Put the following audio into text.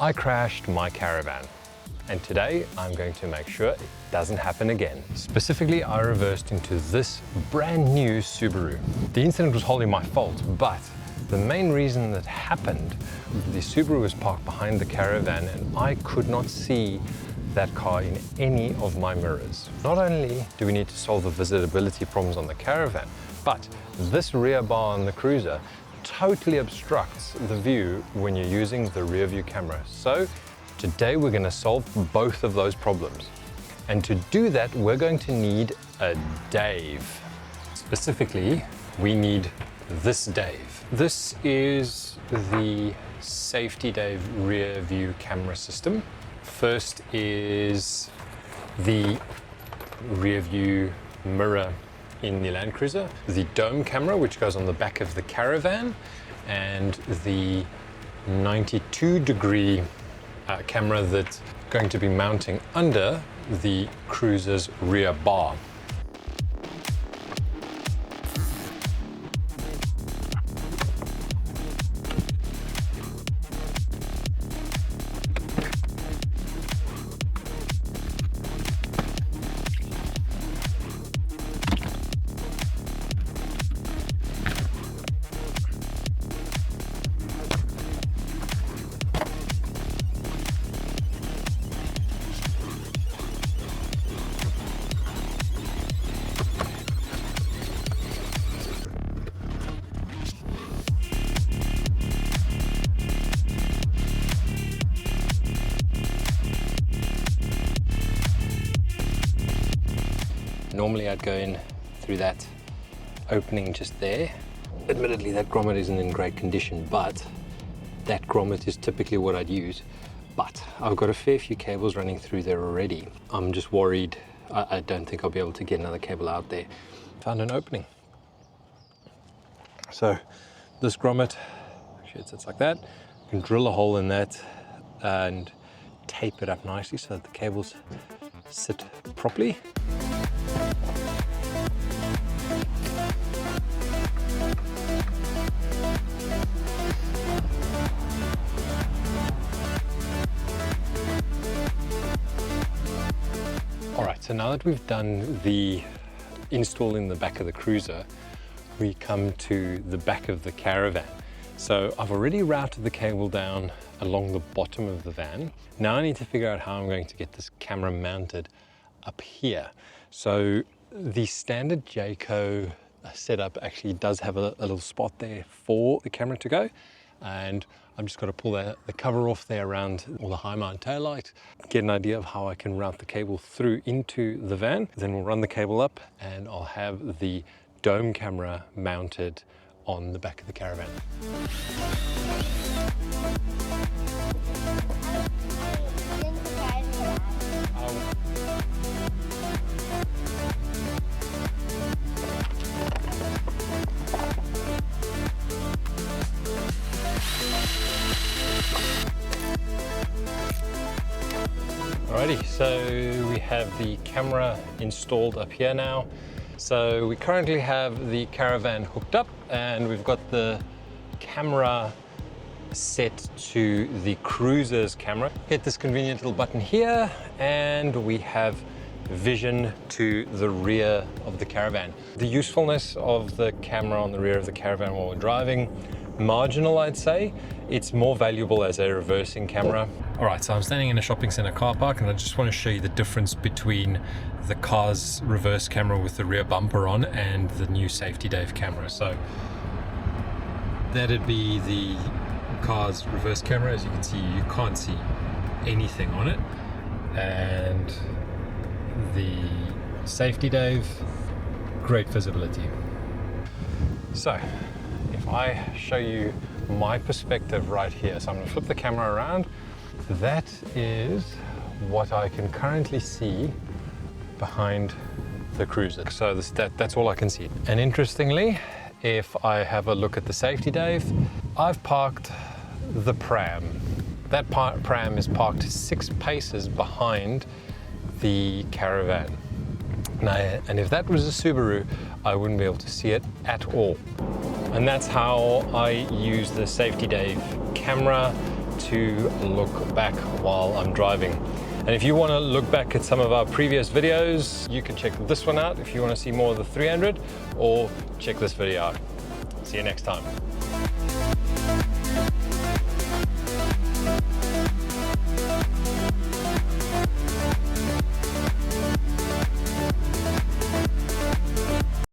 I crashed my caravan, and today I'm going to make sure it doesn't happen again. Specifically, I reversed into this brand new Subaru. The incident was wholly my fault, but the main reason that happened, the Subaru was parked behind the caravan and I could not see that car in any of my mirrors. Not only do we need to solve the visibility problems on the caravan, but this rear bar on the cruiser totally obstructs the view when you're using the rear view camera. So today we're going to solve both of those problems. And to do that, we're going to need a Dave. Specifically, we need this Dave. This is the Safety Dave rear view camera system. First is the rear view mirror in the Land Cruiser, the dome camera which goes on the back of the caravan, and the 92-degree camera that's going to be mounting under the cruiser's rear bar. Normally I'd go in through that opening just there. Admittedly, that grommet isn't in great condition, but that grommet is typically what I'd use. But I've got a fair few cables running through there already. I'm just worried, I don't think I'll be able to get another cable out there. Found an opening. So this grommet, actually it sits like that. You can drill a hole in that and tape it up nicely so that the cables sit properly. All right, so now that we've done the install in the back of the cruiser, we come to the back of the caravan. So I've already routed the cable down along the bottom of the van. Now I need to figure out how I'm going to get this camera mounted up here. So the standard Jayco setup actually does have a little spot there for the camera to go. And I've just got to pull the cover off there around all the high mount taillight, get an idea of how I can route the cable through into the van. Then we'll run the cable up and I'll have the dome camera mounted on the back of the caravan. Alrighty, so we have the camera installed up here now. So we currently have the caravan hooked up and we've got the camera set to the cruiser's camera. Hit this convenient little button here and we have vision to the rear of the caravan. The usefulness of the camera on the rear of the caravan while we're driving, marginal I'd say. It's more valuable as a reversing camera. All right, so I'm standing in a shopping center car park and I just want to show you the difference between the car's reverse camera with the rear bumper on and the new Safety Dave camera. So that'd be the car's reverse camera. As you can see, you can't see anything on it. And the Safety Dave, great visibility. So if I show you my perspective right here, so I'm going to flip the camera around. That is what I can currently see behind the cruiser. So that's all I can see. And interestingly, if I have a look at the Safety Dave, I've parked the pram. That pram is parked 6 paces behind the caravan. Now, and if that was a Subaru, I wouldn't be able to see it at all. And that's how I use the Safety Dave camera to look back while I'm driving. And if you want to look back at some of our previous videos, you can check this one out if you want to see more of the 300, or check this video out. See you next time.